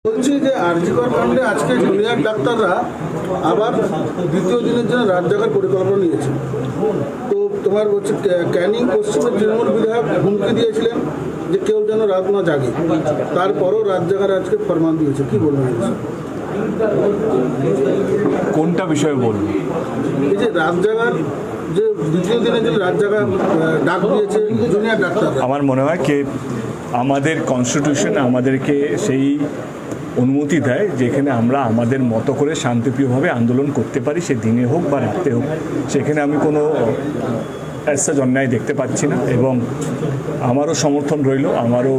বলছি যে আরজিকর কাণ্ডে আজকে জুনিয়র ডাক্তাররা আবার দ্বিতীয় দিনের জন্য রাত জাগার পরিকল্পনা নিয়েছে। তো তোমার হচ্ছে ক্যানিং পশ্চিমের তৃণমূল বিধায়ক হুমকি দিয়েছিলেন যে কেউ যেন রাত না জাগে, তারপরও রাত জাগার আজকে ফরমান দিয়েছে, কি বলবেন? কোনটা বিষয়ে বলবো? এই যে রাত জাগার, যে দ্বিতীয় দিনের জন্য রাত জাগা ডাক দিয়েছে জুনিয়র ডাক্তার। আমার মনে হয় কি আমাদের কনস্টিটিউশন আমাদেরকে সেই অনুমতি দেয় যেখানে আমরা আমাদের মতো করে শান্তিপ্রিয়ভাবে আন্দোলন করতে পারি, সে দিনে হোক বা রাতে হোক। সেখানে আমি কোনো অ্যাজ অন্যায় দেখতে পাচ্ছি না এবং আমারও সমর্থন রইল, আমারও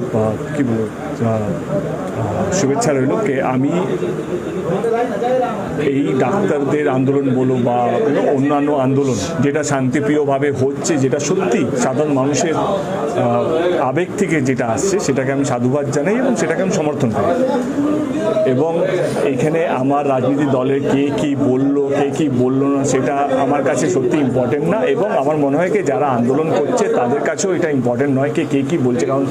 কী বলবো শুভেচ্ছা রইল কে আমি এই ডাক্তারদের আন্দোলন বলো বা অন্যান্য আন্দোলন যেটা শান্তিপ্রিয়ভাবে হচ্ছে, যেটা সত্যি সাধারণ মানুষের আবেগ থেকে যেটা আসছে, সেটাকে আমি সাধুবাদ জানাই এবং সেটাকে আমি সমর্থন করি। এবং এইখানে আমার রাজনীতি দলের কে কী বললো কে কী বললো না সেটা আমার কাছে সত্যি ইম্পর্টেন্ট না, এবং আমার মনে হয় কি যারা আন্দোলন করছে তাদের কাছেও এটা ইম্পর্টেন্ট নয় কে কী বলছে। কারণ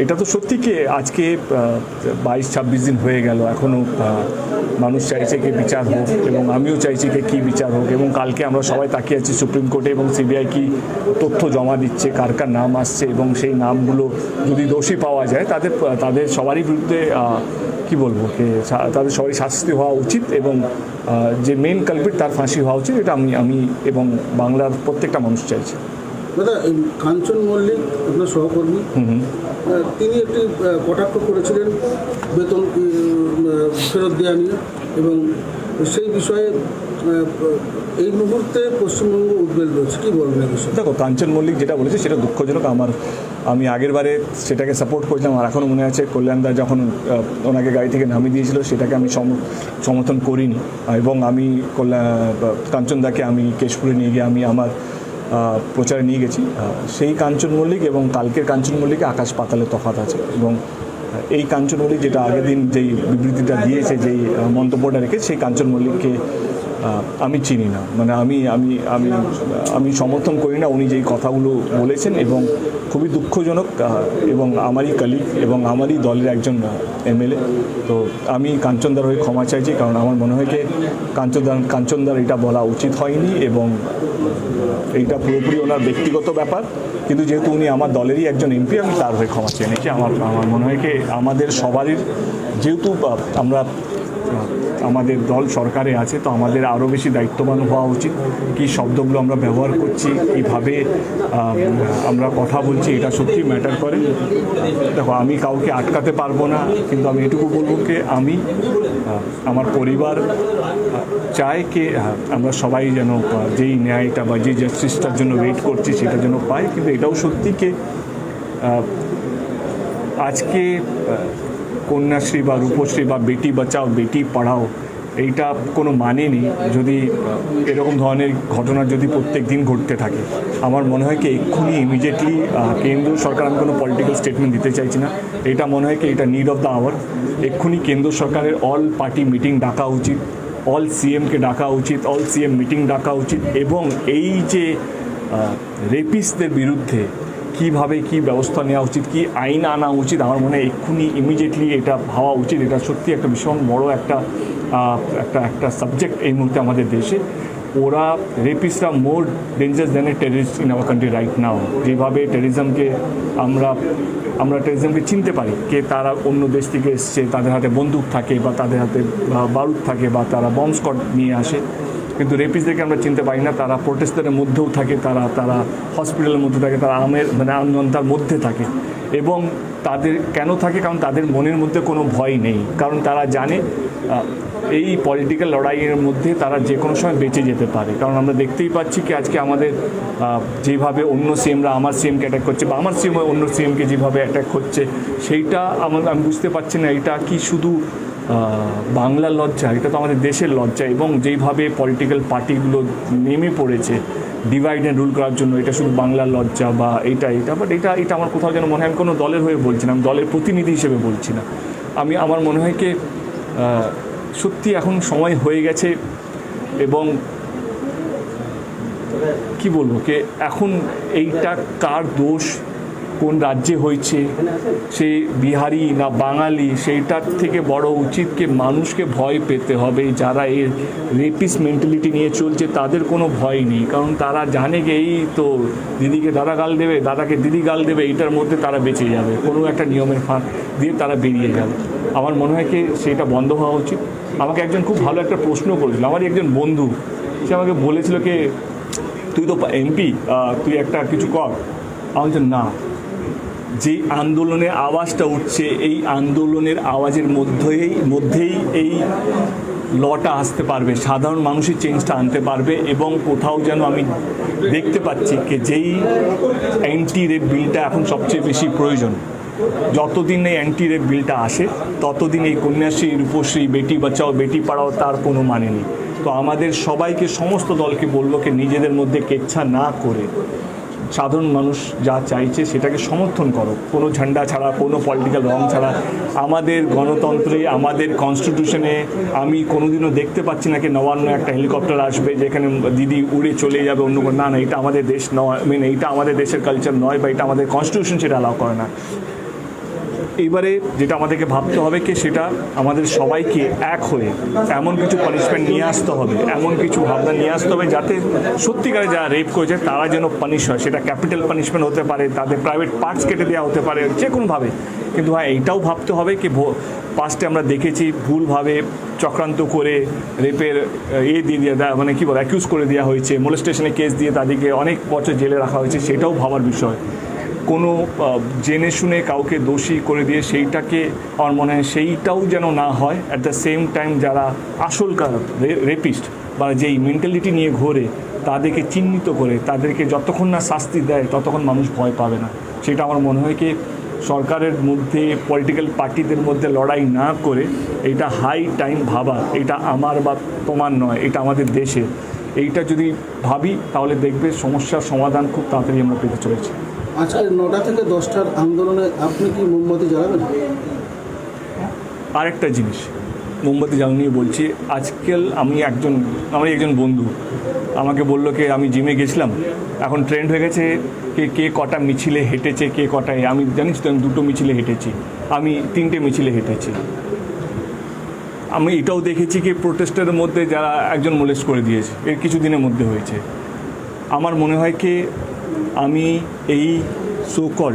এটা তো সত্যি কি আজকে 22-26 দিন হয়ে গেল, এখনও মানুষ চাইছে কি বিচার হোক এবং আমিও চাইছি কি কী বিচার হোক। এবং কালকে আমরা সবাই তাকিয়ে আছি সুপ্রিম কোর্টে এবং সিবিআই কি তথ্য জমা দিচ্ছে, কার কার নাম আসছে, এবং সেই নামগুলো যদি দোষী পাওয়া যায় তাদের সবারই বিরুদ্ধে কি বলবো কি তাদের সবারই শাস্তি হওয়া উচিত এবং যে মেন কালপিট তার ফাঁসি হওয়া উচিত। এটা আমি এবং বাংলার প্রত্যেকটা মানুষ চাইছে। দাদা, কাঞ্চন মল্লিক আপনার সহকর্মী, তিনি একটি কটাক্ষ করেছিলেন বেতন ফেরত দেওয়া নিয়ে, এবং সেই বিষয়ে এই মুহূর্তে পশ্চিমবঙ্গ উদ্বেগ রয়েছে, কী বলবেন এই বিষয়ে? দেখো, কাঞ্চন মল্লিক যেটা বলেছে সেটা দুঃখজনক। আমি আগের বারে সেটাকে সাপোর্ট করেছিলাম, আর এখনও মনে আছে কল্যাণদা যখন ওনাকে গাড়ি থেকে নামিয়ে দিয়েছিল সেটাকে আমি সমর্থন করিনি, এবং আমি কাঞ্চনদাকে আমি কেশপুরে নিয়ে গিয়ে আমি আমার প্রচারে নিয়ে গেছি। সেই কাঞ্চন মল্লিক এবং কালকের কাঞ্চন মল্লিকে আকাশ পাতালের তফাৎ আছে। এবং এই কাঞ্চন মল্লিক যেটা আগের দিন যেই বিবৃতিটা দিয়েছে, যেই মন্তব্যটা রেখে, সেই কাঞ্চন মল্লিককে আমি চিনি না, মানে আমি সমর্থন করি না উনি যেই কথাগুলো বলেছেন, এবং খুবই দুঃখজনক। এবং আমারই কালিগ এবং আমারই দলের একজন এমএলএ, তো আমি কাঞ্চনদার হয়ে ক্ষমা চাইছি, কারণ আমার মনে হয় যে কাঞ্চনদার এটা বলা উচিত হয়নি, এবং এইটা পুরোপুরি ওনার ব্যক্তিগত ব্যাপার। কিন্তু যেহেতু উনি আমার দলেরই একজন এমপি, আমি তার হয়ে ক্ষমা চেয়ে নিচ্ছি। আমার মনে হয় কি আমাদের সবারই, যেহেতু আমাদের দল সরকারে আছে, তো আমাদের আরও বেশি দায়িত্ববান হওয়া উচিত। কী শব্দগুলো আমরা ব্যবহার করছি, কীভাবে আমরা কথা বলছি, এটা সত্যি ম্যাটার করে। দেখো, আমি কাউকে আটকাতে পারবো না, কিন্তু আমি এটুকু বলবো কি আমি আমার পরিবার চায় কি আমরা সবাই যেন যেই ন্যায়টা বা যে জাস্টিসটার জন্য ওয়েট করছি সেটার জন্য পাই। কিন্তু এটাও সত্যি কি আজকে কন্যাশ্রী বা রূপশ্রী বা বেটি বাঁচাও বেটি পড়াও এইটা কোনো মানে নেই যদি এরকম ধরনের ঘটনা যদি প্রত্যেক দিন ঘটতে থাকে। আমার মনে হয় কি এক্ষুনি ইমিডিয়েটলি কেন্দ্র সরকার, আমি কোনো পলিটিক্যাল স্টেটমেন্ট দিতে চাইছি না, এটা মনে হয় কি এটা নিড অফ দ্য আওয়ার। এক্ষুনি কেন্দ্র সরকারের অল পার্টি মিটিং ডাকা উচিত, অল সিএমকে ডাকা উচিত, অল সিএম মিটিং ডাকা উচিত, এবং এই যে রেপিস্টদের বিরুদ্ধে কীভাবে কী ব্যবস্থা নেওয়া উচিত, কী আইন আনা উচিত, আমার মনে হয় এক্ষুনি ইমিডিয়েটলি এটা ভাবা উচিত। এটা সত্যি একটা ভীষণ বড় একটা সাবজেক্ট এই মুহূর্তে আমাদের দেশে। ওরা রেপিস্টরা more dangerous than a terrorist in our country right now. যেভাবে টেররিজমকে আমরা টেররিজমকে চিনতে পারি, কে তারা অন্য দেশ থেকে এসছে, তাদের হাতে বন্দুক থাকে বা তাদের হাতে বারুদ থাকে বা তারা বম্ব স্কোয়াড নিয়ে আসে, কিন্তু রেপিস্টদেরকে আমরা চিনতে পারি না। তারা প্রোটেস্টারের মধ্যেও থাকে, তারা হসপিটালের মধ্যে থাকে, তারা আম জনতার মধ্যে থাকে। এবং তাদের কেন থাকে? কারণ তাদের মনের মধ্যে কোনো ভয় নেই, কারণ তারা জানে এই পলিটিক্যাল লড়াইয়ের মধ্যে তারা যে কোনো সময় বেঁচে যেতে পারে। কারণ আমরা দেখতেই পাচ্ছি কি আজকে আমাদের যেভাবে অন্য সিএমরা আমার সিএমকে অ্যাটাক করছে, বা আমার সিএম অন্য সিএমকে যেভাবে অ্যাটাক হচ্ছে, সেইটা আমি বুঝতে পারছি না এটা কি শুধু বাংলার লজ্জা, এটা তো আমাদের দেশের লজ্জা। এবং যেইভাবে পলিটিক্যাল পার্টিগুলো নেমে পড়েছে ডিভাইড অ্যান্ড রুল করার জন্য, এটা শুধু বাংলার লজ্জা বা বাট এটা আমার কোথাও যেন মনে হয়, আমি কোনো দলের হয়ে বলছি না, আমি দলের প্রতিনিধি হিসেবে বলছি না। আমার মনে হয় কি সত্যি এখন সময় হয়ে গেছে, এবং কি বলবো কি এখন এইটা কার দোষ কোন রাজ্যে হয়েছে, সে বিহারি না বাঙালি, সেইটার থেকে বড় উচিত কি মানুষকে ভয় পেতে হবে। যারা এই রেপিস মেন্টালিটি নিয়ে চলছে তাদের কোনো ভয় নেই, কারণ তারা জানে যে এই তো দিদিকে দাদা গাল দেবে, দাদাকে দিদি গাল দেবে, এইটার মধ্যে তারা বেঁচে যাবে, কোনো একটা নিয়মের ফাঁক দিয়ে তারা বেরিয়ে যাবে। আমার মনে হয় কি সেটা বন্ধ হওয়া উচিত। আমাকে একজন খুব ভালো একটা প্রশ্ন করেছিল, আমারই একজন বন্ধু, সে আমাকে বলেছিল কি তুই তো এমপি, তুই একটা কিছু কর। আমি বলছি না, যেই আন্দোলনের আওয়াজটা উঠছে এই আন্দোলনের আওয়াজের মধ্যেই এই লটা আসতে পারবে, সাধারণ মানুষই চেঞ্জটা আনতে পারবে। এবং কোথাও যেন আমি দেখতে পাচ্ছি যে যেই অ্যান্টি রেপ বিলটা এখন সবচেয়ে বেশি প্রয়োজন, যতদিন এই অ্যান্টি রেপ বিলটা আসে ততদিন এই কন্যাশ্রী, রূপশ্রী, বেটি বাঁচাও বেটি পড়াও তার কোনো মানে নেই। তো আমাদের সবাইকে, সমস্ত দলকে বলবো কি নিজেদের মধ্যে কেচ্ছা না করে সাধারণ মানুষ যা চাইছে সেটাকে সমর্থন করো, কোনো ঝান্ডা ছাড়া, কোনো পলিটিক্যাল রং ছাড়া। আমাদের গণতন্ত্রে, আমাদের কনস্টিটিউশনে আমি কোনোদিনও দেখতে পাচ্ছি না কি নবান্ন একটা হেলিকপ্টার আসবে যেখানে দিদি উড়ে চলে যাবে অন্য কোনো, না, এটা আমাদের দেশ নয়, এইটা আমাদের দেশের কালচার নয়, বা এটা আমাদের কনস্টিটিউশন সেটা অ্যালাউ করে না। এইবারে যেটা আমাদেরকে ভাবতে হবে কি সেটা আমাদের সবাইকে এক হয়ে এমন কিছু পানিশমেন্ট নিয়ে আসতে হবে, এমন কিছু ভাবনা নিয়ে আসতে হবে যাতে সত্যিকারে যারা রেপ করেছে তারা যেন পানিশ হয়। সেটা ক্যাপিটাল পানিশমেন্ট হতে পারে, তাদের প্রাইভেট পার্টস কেটে দেওয়া হতে পারে, যে কোনোভাবে। কিন্তু হ্যাঁ, এইটাও ভাবতে হবে কি পাস্টে আমরা দেখেছি ভুলভাবে চক্রান্ত করে রেপের দিয়ে দেওয়া, মানে কী বলে, অ্যাকিউজ করে দেওয়া হয়েছে, মোলেস্টেশনে কেস দিয়ে তাদেরকে অনেক বছর জেলে রাখা হয়েছে, সেটাও ভাবার বিষয়। কোনো জেনে শুনে কাউকে দোষী করে দিয়ে সেইটাকে, আমার মনে হয় সেইটাও যেন না হয়। অ্যাট দ্য সেম টাইম যারা আসলকার রেপিস্ট বা যেই মেন্টালিটি নিয়ে ঘোরে তাদেরকে চিহ্নিত করে তাদেরকে যতক্ষণ না শাস্তি দেয় ততক্ষণ মানুষ ভয় পাবে না। সেটা আমার মনে হয় কি সরকারের মধ্যে, পলিটিক্যাল পার্টিদের মধ্যে লড়াই না করে এটা হাই টাইম ভাবা, এটা আমার বা তোমার নয়, এটা আমাদের দেশে। এইটা যদি ভাবি তাহলে দেখবে সমস্যার সমাধান খুব তাড়াতাড়ি আমরা পেতে চলেছি। আজকে 9টা থেকে 10টার আন্দোলনে আপনি কি মোমবাতি জ্বালাবেন? আরেকটা জিনিস মোমবাতি জ্বালানি বলছি, আজকাল আমার একজন বন্ধু আমাকে বললো কি আমি জিমে গেছিলাম, এখন ট্রেন্ড হয়ে গেছে কে কটা মিছিলে হেঁটেছে, কে কটায়। আমি জানিস তো আমি 2টো মিছিলে হেঁটেছি, আমি 3টে মিছিলে হেঁটেছি। আমি এটাও দেখেছি কি প্রোটেস্টের মধ্যে যারা একজন মোলেস্ট করে দিয়েছে, এর কিছুদিনের মধ্যে হয়েছে। আমার মনে হয় কি আমি এই সোকল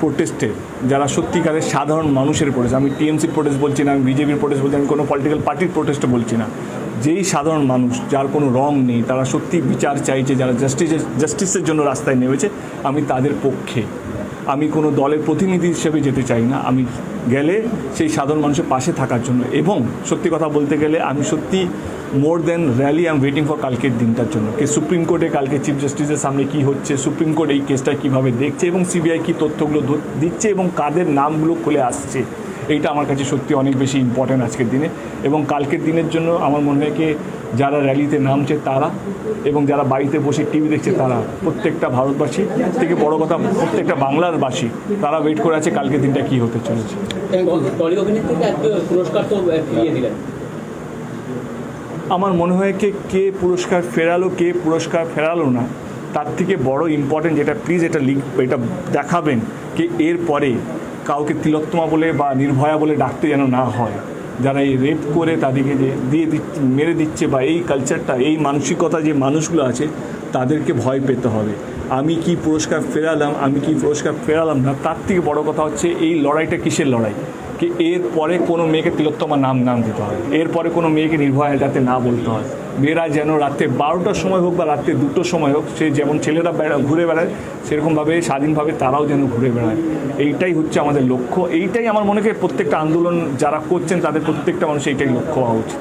প্রোটেস্টে যারা সত্যিকারের সাধারণ মানুষের প্রোটেস্ট, আমি টিএমসির প্রোটেস্ট বলছি না, আমি বিজেপির প্রোটেস্ট বলছি, আমি কোনো পলিটিক্যাল পার্টির প্রোটেস্টে বলছি না, যেই সাধারণ মানুষ যার কোনো রং নেই, তারা সত্যি বিচার চাইছে, যারা জাস্টিসের জন্য রাস্তায় নেমেছে, আমি তাদের পক্ষে। আমি কোনো দলের প্রতিনিধি হিসেবে যেতে চাই না, আমি গেলে সেই সাধারণ মানুষের পাশে থাকার জন্য। এবং সত্যি কথা বলতে গেলে আমি সত্যি more than really I am waiting for কালকের দিনটার জন্য, কি সুপ্রিম কোর্টে কালকে চিফ জাস্টিসের সামনে কি হচ্ছে, সুপ্রিম কোর্ট এই কেসটা কীভাবে দেখছে এবং সিবিআই কী তথ্যগুলো দিচ্ছে এবং কাদের নামগুলো খুলে আসছে। এইটা আমার কাছে সত্যি অনেক বেশি ইম্পর্ট্যান্ট আজকের দিনে। এবং কালকের দিনের জন্য আমার মনে হয় কি যারা র্যালিতে নামছে তারা এবং যারা বাড়িতে বসে টিভি দেখছে তারা, প্রত্যেকটা ভারতবাসী থেকে বড় কথা প্রত্যেকটা বাংলারবাসী, তারা ওয়েট করে আছে কালকের দিনটা কী হতে চলেছে। আমার মনে হয় কে পুরস্কার ফেরালো, কে পুরস্কার ফেরালো না, তার থেকে বড় ইম্পর্টেন্ট যেটা, প্লিজ এটা এটা দেখাবেন কি এরপরে কাউকে তিলোত্তমা বলে বা নির্ভয়া বলে ডাকতে যেন না হয়। যারা এই রেপ করে তাদেরকে যে মেরে দিচ্ছে বা এই কালচারটা, এই মানসিকতা যে মানুষগুলো আছে তাদেরকে ভয় পেতে হবে। আমি কি পুরস্কার ফেরালাম না, তার থেকে বড় কথা হচ্ছে এই লড়াইটা কিসের লড়াই, কি এরপরে কোনো মেয়েকে তিলোত্তমা নাম দিতে হয়, এরপরে কোনো মেয়েকে নির্ভয়া যাতে না বলতে হয়। মেয়েরা যেন রাত্রে 12টার সময় হোক বা রাত্রে 2টোর সময় হোক, সে যেমন ছেলেরা ঘুরে বেড়ায় সেরকমভাবে স্বাধীনভাবে তারাও যেন ঘুরে বেড়ায়। এইটাই হচ্ছে আমাদের লক্ষ্য। এইটাই আমার মনে হয় প্রত্যেকটা আন্দোলন যারা করছেন তাদের প্রত্যেকটা মানুষ এইটাই লক্ষ্য হওয়া উচিত।